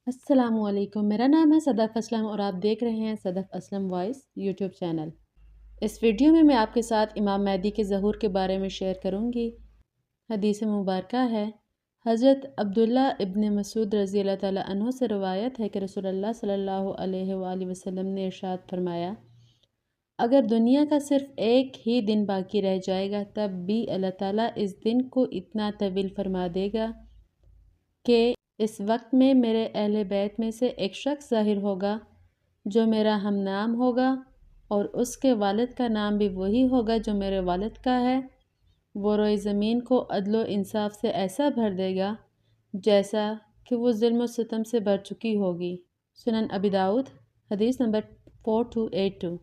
السلام علیکم، میرا نام ہے صدف اسلم اور آپ دیکھ رہے ہیں صدف اسلم وائس یوٹیوب چینل۔ اس ویڈیو میں آپ کے ساتھ امام مہدی کے ظہور کے بارے میں شیئر کروں گی۔ حدیث مبارکہ ہے، حضرت عبداللہ ابن مسعود رضی اللہ تعالیٰ عنہ سے روایت ہے کہ رسول اللہ صلی اللہ علیہ وآلہ وسلم نے ارشاد فرمایا، اگر دنیا کا صرف ایک ہی دن باقی رہ جائے گا تب بھی اللہ تعالیٰ اس دن کو اتنا طویل فرما دے گا کہ اس وقت میں میرے اہل بیت میں سے ایک شخص ظاہر ہوگا جو میرا ہم نام ہوگا اور اس کے والد کا نام بھی وہی ہوگا جو میرے والد کا ہے۔ وہ روئے زمین کو عدل و انصاف سے ایسا بھر دے گا جیسا کہ وہ ظلم و ستم سے بھر چکی ہوگی۔ سنن ابی داؤد حدیث نمبر 4282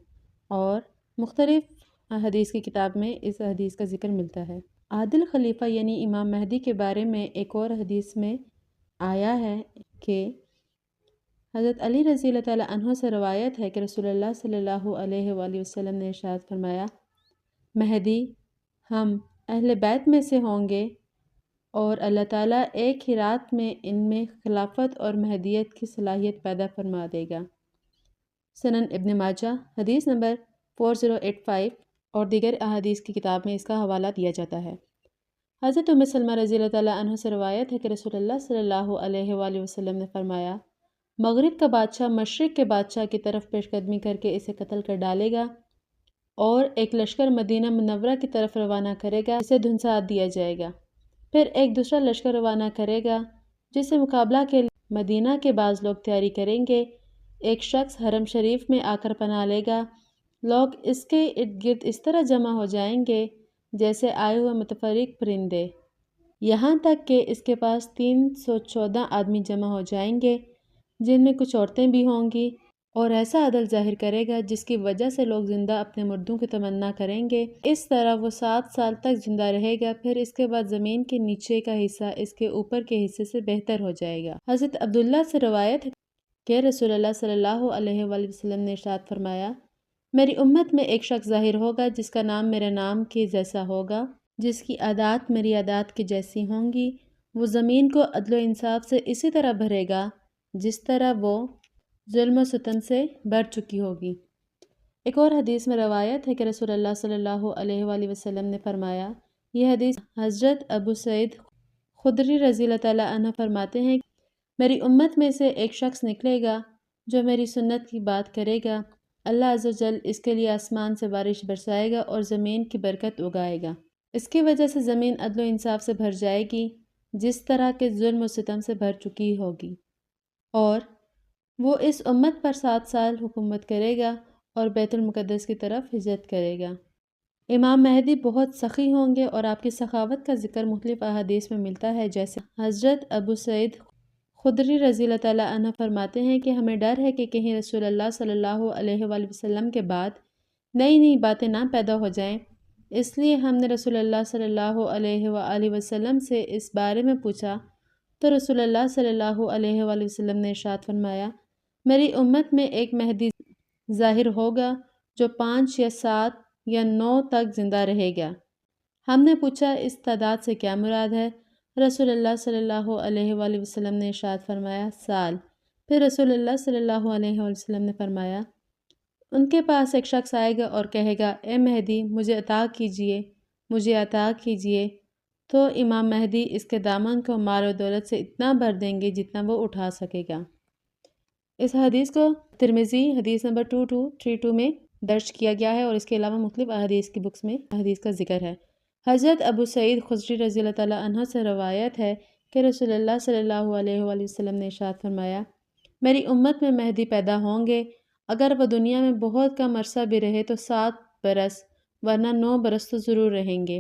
اور مختلف حدیث کی کتاب میں اس حدیث کا ذکر ملتا ہے۔ عادل خلیفہ یعنی امام مہدی کے بارے میں ایک اور حدیث میں آیا ہے کہ حضرت علی رضی اللہ تعالیٰ عنہ سے روایت ہے کہ رسول اللہ صلی اللہ علیہ وآلہ وسلم نے ارشاد فرمایا، مہدی ہم اہل بیت میں سے ہوں گے اور اللہ تعالیٰ ایک ہی رات میں ان میں خلافت اور مہدیت کی صلاحیت پیدا فرما دے گا۔ سنن ابن ماجہ حدیث نمبر 4085 اور دیگر احادیث کی کتاب میں اس کا حوالہ دیا جاتا ہے۔ حضرت ام سلمہ رضی اللہ تعالیٰ عنہ سے روایت ہے کہ رسول اللہ صلی اللہ علیہ وآلہ وسلم نے فرمایا، مغرب کا بادشاہ مشرق کے بادشاہ کی طرف پیش قدمی کر کے اسے قتل کر ڈالے گا اور ایک لشکر مدینہ منورہ کی طرف روانہ کرے گا، اسے دھنسا دیا جائے گا۔ پھر ایک دوسرا لشکر روانہ کرے گا جس سے مقابلہ کے لیے مدینہ کے بعض لوگ تیاری کریں گے۔ ایک شخص حرم شریف میں آ کر پناہ لے گا، لوگ اس کے ارد گرد اس طرح جمع ہو جائیں گے جیسے آئے ہوئے متفرق پرندے، یہاں تک کہ اس کے پاس 314 آدمی جمع ہو جائیں گے جن میں کچھ عورتیں بھی ہوں گی، اور ایسا عدل ظاہر کرے گا جس کی وجہ سے لوگ زندہ اپنے مردوں کی تمنا کریں گے۔ اس طرح وہ 7 سال تک زندہ رہے گا، پھر اس کے بعد زمین کے نیچے کا حصہ اس کے اوپر کے حصے سے بہتر ہو جائے گا۔ حضرت عبداللہ سے روایت ہے کہ رسول اللہ صلی اللہ علیہ وآلہ وسلم نے ارشاد فرمایا، میری امت میں ایک شخص ظاہر ہوگا جس کا نام میرے نام کے جیسا ہوگا، جس کی عادات میری عادات کی جیسی ہوں گی۔ وہ زمین کو عدل و انصاف سے اسی طرح بھرے گا جس طرح وہ ظلم و ستم سے بھر چکی ہوگی۔ ایک اور حدیث میں روایت ہے کہ رسول اللہ صلی اللہ علیہ وآلہ وسلم نے فرمایا، یہ حدیث حضرت ابو سعید خدری رضی اللہ تعالیٰ عنہ فرماتے ہیں، میری امت میں سے ایک شخص نکلے گا جو میری سنت کی بات کرے گا، اللہ عز و جل اس کے لیے آسمان سے بارش برسائے گا اور زمین کی برکت اگائے گا۔ اس کی وجہ سے زمین عدل و انصاف سے بھر جائے گی جس طرح کے ظلم و ستم سے بھر چکی ہوگی، اور وہ اس امت پر 7 سال حکومت کرے گا اور بیت المقدس کی طرف ہجرت کرے گا۔ امام مہدی بہت سخی ہوں گے اور آپ کی سخاوت کا ذکر مختلف احادیث میں ملتا ہے، جیسے حضرت ابو سعید خدری رضی اللہ تعالیٰ عنہ فرماتے ہیں کہ ہمیں ڈر ہے کہ کہیں رسول اللہ صلی اللہ علیہ وآلہ وسلم کے بعد نئی باتیں نہ پیدا ہو جائیں، اس لیے ہم نے رسول اللہ صلی اللہ علیہ وآلہ وسلم سے اس بارے میں پوچھا تو رسول اللہ صلی اللہ علیہ وآلہ وسلم نے ارشاد فرمایا، میری امت میں ایک مہدی ظاہر ہوگا جو 5 یا 7 یا 9 تک زندہ رہے گا۔ ہم نے پوچھا اس تعداد سے کیا مراد ہے؟ رسول اللہ صلی اللہ علیہ وآلہ وسلم نے ارشاد فرمایا، سال۔ پھر رسول اللہ صلی اللہ علیہ وآلہ وسلم نے فرمایا، ان کے پاس ایک شخص آئے گا اور کہے گا، اے مہدی مجھے عطا کیجئے، مجھے عطا کیجئے، تو امام مہدی اس کے دامن کو مال و دولت سے اتنا بھر دیں گے جتنا وہ اٹھا سکے گا۔ اس حدیث کو ترمذی حدیث نمبر 2232 میں درج کیا گیا ہے اور اس کے علاوہ مختلف احادیث کی بکس میں حدیث کا ذکر ہے۔ حضرت ابو سعید خدری رضی اللہ تعالیٰ عنہ سے روایت ہے کہ رسول اللہ صلی اللہ علیہ وآلہ وسلم نے ارشاد فرمایا، میری امت میں مہدی پیدا ہوں گے، اگر وہ دنیا میں بہت کم عرصہ بھی رہے تو 7 برس ورنہ 9 برس تو ضرور رہیں گے۔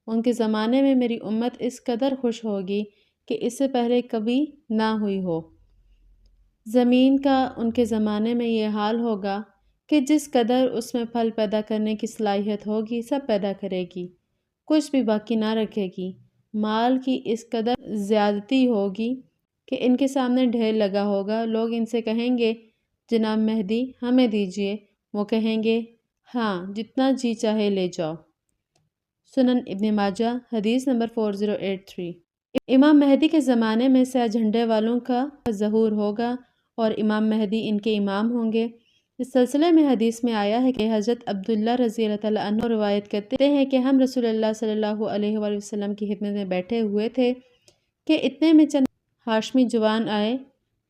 ان کے زمانے میں میری امت اس قدر خوش ہوگی کہ اس سے پہلے کبھی نہ ہوئی ہو۔ زمین کا ان کے زمانے میں یہ حال ہوگا کہ جس قدر اس میں پھل پیدا کرنے کی صلاحیت ہوگی سب پیدا کرے گی، کچھ بھی باقی نہ رکھے گی۔ مال کی اس قدر زیادتی ہوگی کہ ان کے سامنے ڈھیر لگا ہوگا، لوگ ان سے کہیں گے، جناب مہدی ہمیں دیجئے، وہ کہیں گے، ہاں جتنا جی چاہے لے جاؤ۔ سنن ابن ماجہ حدیث نمبر 4083۔ امام مہدی کے زمانے میں سیاہ جھنڈے والوں کا ظہور ہوگا اور امام مہدی ان کے امام ہوں گے۔ اس سلسلے میں حدیث میں آیا ہے کہ حضرت عبداللہ رضی اللہ تعالیٰ عنہ روایت کرتے ہیں کہ ہم رسول اللہ صلی اللہ علیہ وآلہ وسلم کی خدمت میں بیٹھے ہوئے تھے کہ اتنے میں چند ہاشمی جوان آئے،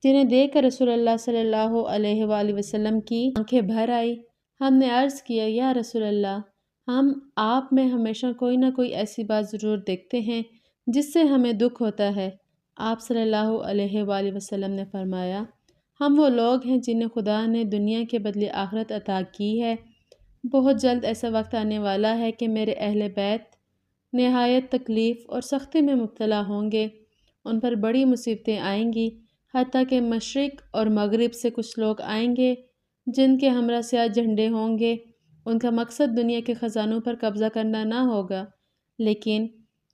جنہیں دیکھ کر رسول اللہ صلی اللہ علیہ وآلہ وسلم کی آنکھیں بھر آئی۔ ہم نے عرض کیا، یا رسول اللہ، ہم آپ میں ہمیشہ کوئی نہ کوئی ایسی بات ضرور دیکھتے ہیں جس سے ہمیں دکھ ہوتا ہے۔ آپ صلی اللہ علیہ وآلہ وسلم نے فرمایا، ہم وہ لوگ ہیں جنہیں خدا نے دنیا کے بدلے آخرت عطا کی ہے۔ بہت جلد ایسا وقت آنے والا ہے کہ میرے اہل بیت نہایت تکلیف اور سختی میں مبتلا ہوں گے۔ ان پر بڑی مصیبتیں آئیں گی، حتیٰ کہ مشرق اور مغرب سے کچھ لوگ آئیں گے جن کے ہمراہ سیاہ جھنڈے ہوں گے۔ ان کا مقصد دنیا کے خزانوں پر قبضہ کرنا نہ ہوگا، لیکن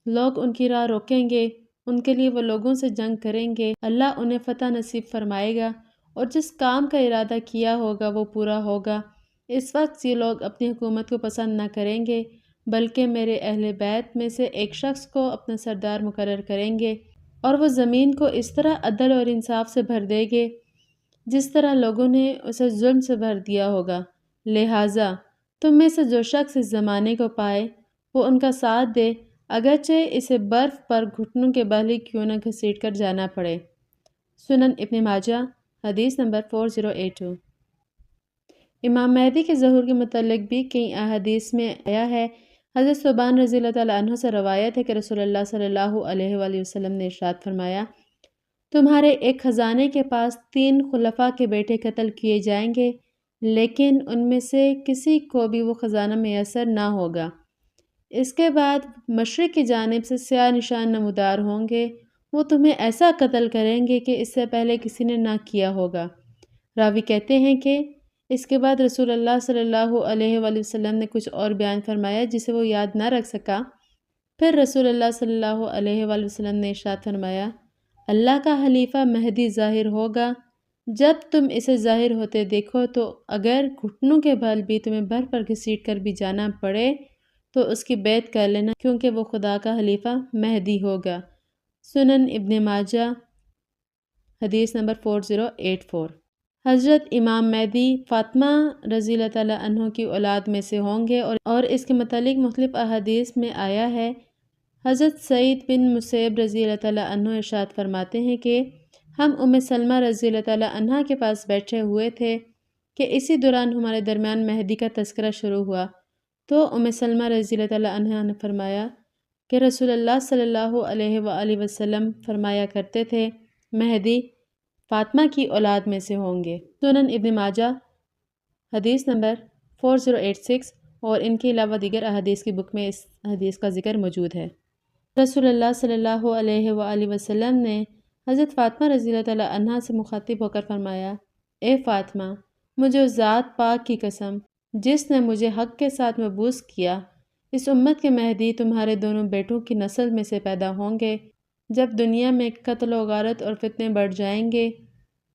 لوگ ان کی راہ روکیں گے، ان کے لیے وہ لوگوں سے جنگ کریں گے۔ اللہ انہیں فتح نصیب فرمائے گا اور جس کام کا ارادہ کیا ہوگا وہ پورا ہوگا۔ اس وقت یہ لوگ اپنی حکومت کو پسند نہ کریں گے، بلکہ میرے اہل بیت میں سے ایک شخص کو اپنا سردار مقرر کریں گے، اور وہ زمین کو اس طرح عدل اور انصاف سے بھر دے گے جس طرح لوگوں نے اسے ظلم سے بھر دیا ہوگا۔ لہٰذا تم میں سے جو شخص اس زمانے کو پائے وہ ان کا ساتھ دے، اگرچہ اسے برف پر گھٹنوں کے بل ہی کیوں نہ گھسیٹ کر جانا پڑے۔ سنن ابن ماجہ حدیث نمبر 4082۔ امام مہدی کے ظہور کے متعلق بھی کئی احادیث میں آیا ہے۔ حضرت ثوبان رضی اللہ تعالیٰ عنہ سے روایت ہے کہ رسول اللہ صلی اللہ علیہ وآلہ وسلم نے ارشاد فرمایا، تمہارے ایک خزانے کے پاس 3 خلفاء کے بیٹے قتل کیے جائیں گے، لیکن ان میں سے کسی کو بھی وہ خزانہ میسر نہ ہوگا۔ اس کے بعد مشرق کی جانب سے سیاہ نشان نمودار ہوں گے، وہ تمہیں ایسا قتل کریں گے کہ اس سے پہلے کسی نے نہ کیا ہوگا۔ راوی کہتے ہیں کہ اس کے بعد رسول اللہ صلی اللہ علیہ وآلہ وسلم نے کچھ اور بیان فرمایا جسے وہ یاد نہ رکھ سکا۔ پھر رسول اللہ صلی اللہ علیہ وآلہ وسلم نے ارشاد فرمایا، اللہ کا خلیفہ مہدی ظاہر ہوگا، جب تم اسے ظاہر ہوتے دیکھو تو اگر گھٹنوں کے بل بھی تمہیں برف پر گھسیٹ کر بھی جانا پڑے تو اس کی بیعت کر لینا، کیونکہ وہ خدا کا خلیفہ مہدی ہوگا۔ سنن ابن ماجہ حدیث نمبر 4084۔ حضرت امام مہدی فاطمہ رضی اللہ تعالیٰ عنہ کی اولاد میں سے ہوں گے اور اس کے متعلق مختلف احادیث میں آیا ہے۔ حضرت سعید بن مسیب رضی اللہ تعالیٰ عنہ ارشاد فرماتے ہیں کہ ہم ام سلمہ رضی اللہ تعالیٰ عنہ کے پاس بیٹھے ہوئے تھے کہ اسی دوران ہمارے درمیان مہدی کا تذکرہ شروع ہوا، تو ام سلمہ رضی اللہ تعالیٰ عنہ نے فرمایا کہ رسول اللہ صلی اللہ علیہ وآلہ وسلم فرمایا کرتے تھے، مہدی فاطمہ کی اولاد میں سے ہوں گے۔ سنن ابن ماجہ حدیث نمبر 4086 اور ان کے علاوہ دیگر احادیث کی بک میں اس حدیث کا ذکر موجود ہے۔ رسول اللہ صلی اللہ علیہ وآلہ وسلم نے حضرت فاطمہ رضی اللہ تعالیٰ عنہ سے مخاطب ہو کر فرمایا، اے فاطمہ، مجھے اس ذات پاک کی قسم جس نے مجھے حق کے ساتھ مبعوث کیا، اس امت کے مہدی تمہارے دونوں بیٹوں کی نسل میں سے پیدا ہوں گے۔ جب دنیا میں قتل و غارت اور فتنے بڑھ جائیں گے،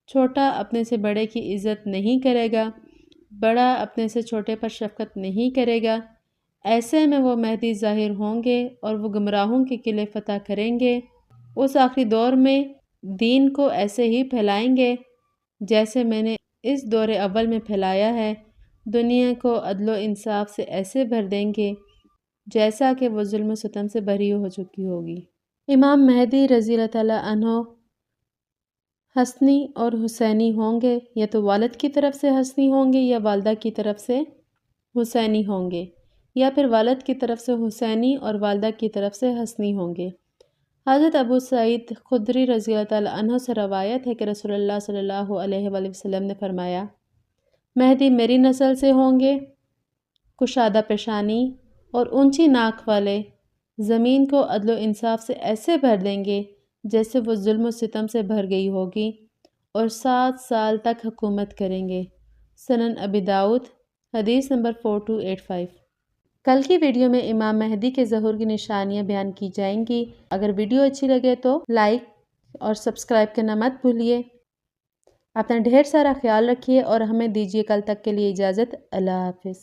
چھوٹا اپنے سے بڑے کی عزت نہیں کرے گا، بڑا اپنے سے چھوٹے پر شفقت نہیں کرے گا، ایسے میں وہ مہدی ظاہر ہوں گے اور وہ گمراہوں کے قلعے فتح کریں گے۔ اس آخری دور میں دین کو ایسے ہی پھیلائیں گے جیسے میں نے اس دور اول میں پھیلایا ہے، دنیا کو عدل و انصاف سے ایسے بھر دیں گے جیسا کہ وہ ظلم و ستم سے بری ہو چکی ہوگی۔ امام مہدی رضی اللہ تعالیٰ عنہ حسنی اور حسینی ہوں گے، یا تو والد کی طرف سے حسنی ہوں گے یا والدہ کی طرف سے حسینی ہوں گے، یا پھر والد کی طرف سے حسینی اور والدہ کی طرف سے حسنی ہوں گے۔ حضرت ابو سعید خدری رضی اللہ تعالیٰ عنہ سے روایت ہے کہ رسول اللہ صلی اللہ علیہ وآلہ وسلم نے فرمایا، مہدی میری نسل سے ہوں گے، کشادہ پیشانی اور اونچی ناک والے، زمین کو عدل و انصاف سے ایسے بھر دیں گے جیسے وہ ظلم و ستم سے بھر گئی ہوگی، اور 7 سال تک حکومت کریں گے۔ سنن ابی داؤد حدیث نمبر 4285۔ کل کی ویڈیو میں امام مہدی کے ظہور کی نشانیاں بیان کی جائیں گی۔ اگر ویڈیو اچھی لگے تو لائک اور سبسکرائب کرنا مت بھولیے۔ اپنا ڈھیر سارا خیال رکھیے اور ہمیں دیجیے کل تک کے لیے اجازت۔ اللہ حافظ۔